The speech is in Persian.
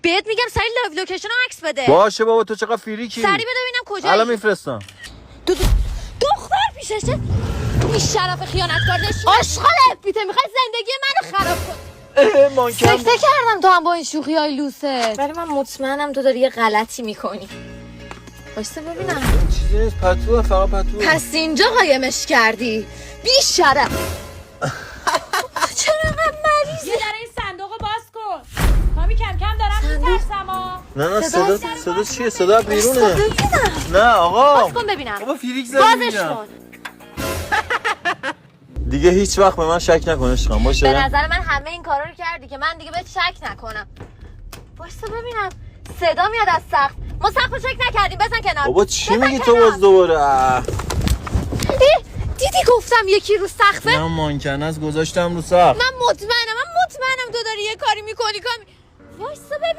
بهت میگم سری لایو لوکیشن رو عکس بده. باشه بابا تو چقدر فریکی. سری بده ببینم کجایی. الان میفرستم. دختر پیششه. این شرف خیانتکار نشون. آشغال افیته میخوای زندگی منو خراب کن. مانکم فکر کردم تو هم با این شوخی های لوسه، ولی من مطمئنم تو داری یه غلطی میکنی. بایسته ببینم. چیزی نیست، پتوه، فقط پتوه. پس اینجا قایمش کردی بی شرف. چرا انقدر مریضی؟ یه در این صندوق رو باز کن. کامی کم کم دارم میترسم ها. نه صدا چیه؟ صدا بیرونه. نه آقا باز کن ببینم. بابا فریک زدی. بازش کن. دیگه هیچ وقت به من شک نکن عشقم. باشه به نظر من همه این کارا رو کردی که من دیگه بهت شک نکنم. واسه ببینم صدا میاد از سقف. ما سقف رو چک نکردیم. بزن کنار. بابا چی بزن میگی کنار. تو باز دوباره؟ دیدی گفتم یکی رو سقفه. نه مانکنه از گذاشتم رو سقف. من مطمئنم تو داری یه کاری میکنی کامی. وایسا ببینم.